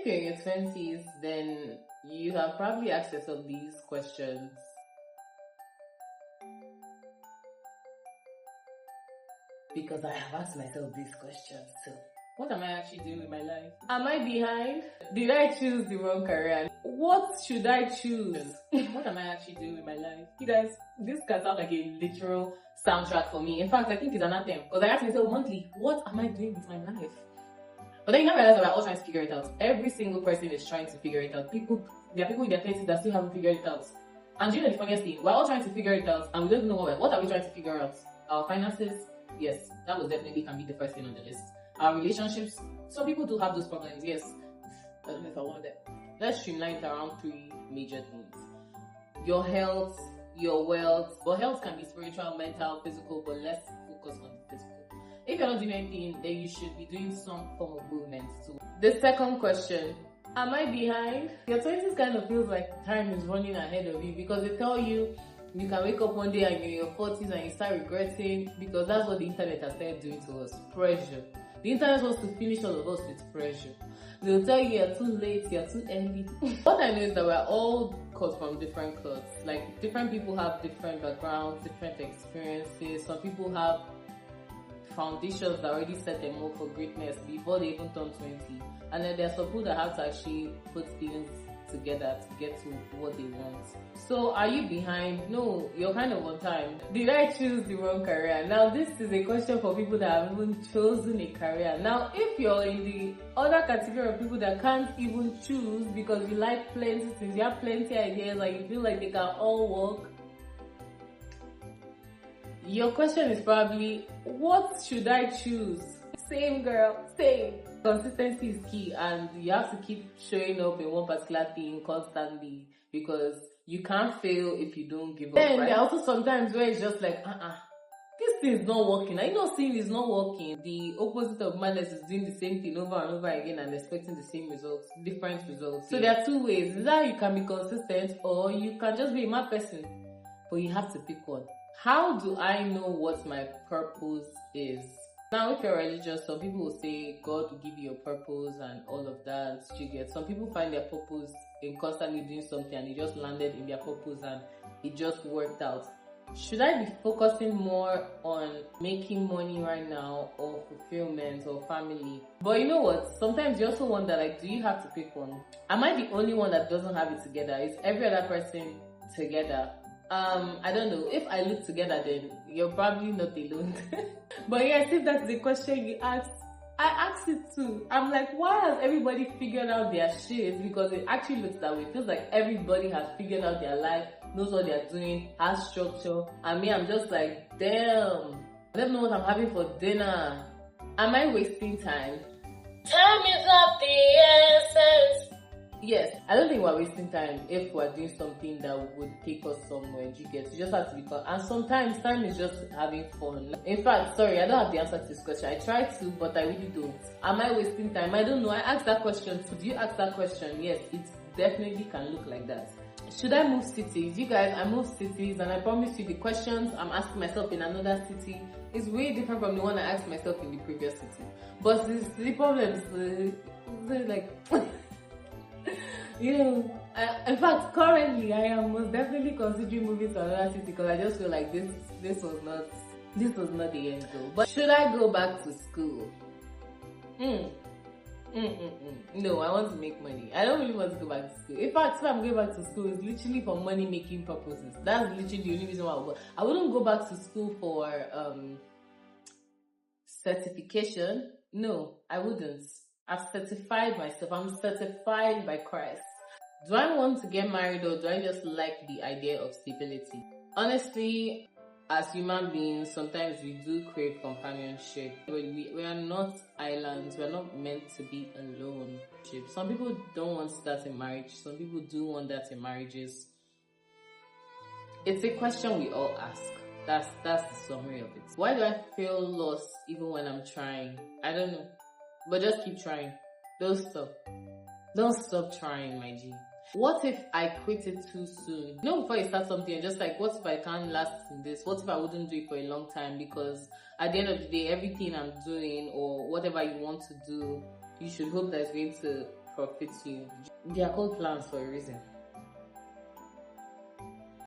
If you're in your 20s, then you have probably asked yourself these questions. Because I have asked myself these questions too. What am I actually doing with my life? Am I behind? Did I choose the wrong career? What should I choose? What am I actually doing with my life? You guys, this can sound like a literal soundtrack for me. In fact, I think it's an anthem. Because I ask myself monthly, what am I doing with my life? But then you now realize that we're all trying to figure it out. Every single person is trying to figure it out. There are people in their 30s that still haven't figured it out. And you know the funniest thing? We're all trying to figure it out and we don't even know what are we trying to figure out? Our finances? Yes, that was definitely can be the first thing on the list. Our relationships, some people do have those problems, yes. I don't know if I want that. Let's streamline it around 3 major things. Your health, your wealth. But health can be spiritual, mental, physical, but let's focus on the physical. If you're not doing anything, then you should be doing some form of movement too. The second question, am I behind? Your 20s kind of feels like time is running ahead of you because they tell you you can wake up one day and you're in your 40s and you start regretting because that's what the internet has started doing to us. Pressure. The internet wants to finish all of us with pressure. They'll tell you you're too late, you're too early. What I know is that we're all cut from different cloths. Like different people have different backgrounds, different experiences. Some people have foundations that already set them up for greatness before they even turn 20. And then there's some people that have to actually put things together to get to what they want. So are you behind? No, you're kind of on time. Did I choose the wrong career? Now this is a question for people that have even chosen a career. Now if you're in the other category of people that can't even choose because you like plenty things, you have plenty ideas and you feel like they can all work, your question is probably, what should I choose? Same girl, same. Consistency is key and you have to keep showing up in one particular thing constantly because you can't fail if you don't give up. Then right? There are also sometimes where it's just like, this thing is not working. I know seeing is not working. The opposite of madness is doing the same thing over and over again and expecting the same results, different results. So there are 2 ways. Either you can be consistent or you can just be a mad person. But you have to pick one. How do I know what my purpose is? Now, if you're religious, some people will say God will give you a purpose and all of that. You get. Some people find their purpose in constantly doing something and it just landed in their purpose and it just worked out. Should I be focusing more on making money right now or fulfillment or family? But you know what? Sometimes you also wonder, like, do you have to pick one? Am I the only one that doesn't have it together? Is every other person together? I don't know. If I look together, then you're probably not alone. But yes, if that's the question you asked, I asked it too. I'm like, why has everybody figured out their shit? Because it actually looks that way. It feels like everybody has figured out their life, knows what they're doing, has structure. And me, I'm just like, damn, I don't know what I'm having for dinner. Am I wasting time? Time is of the essence. Yes, I don't think we're wasting time if we're doing something that would take us somewhere. You get, you just have to be fun. And sometimes time is just having fun. In fact, sorry, I don't have the answer to this question. I try to, but I really don't. Am I wasting time? I don't know. I asked that question too. Do you ask that question? Yes, it definitely can look like that. Should I move cities? You guys, I move cities and I promise you the questions I'm asking myself in another city is way different from the one I asked myself in the previous city. But the problem is like... You know, in fact, currently I am most definitely considering moving to another city because I just feel like this was not the end goal. But should I go back to school? No, I want to make money. I don't really want to go back to school. In fact, if I'm going back to school, it's literally for money making purposes. That's literally the only reason why I wouldn't go back to school for certification. No, I wouldn't. I've certified myself. I'm certified by Christ. Do I want to get married or do I just like the idea of stability? Honestly, as human beings, sometimes we do crave companionship. But we are not islands. We are not meant to be alone. Some people don't want that in marriage. Some people do want that in marriages. It's a question we all ask. That's the summary of it. Why do I feel lost even when I'm trying? I don't know. But just keep trying. Don't stop. Don't stop trying, my G. What if I quit it too soon? You know, before you start something, just like, what if I can't last in this? What if I wouldn't do it for a long time? Because at the end of the day, everything I'm doing or whatever you want to do, you should hope that it's going to profits you. They are called plans for a reason.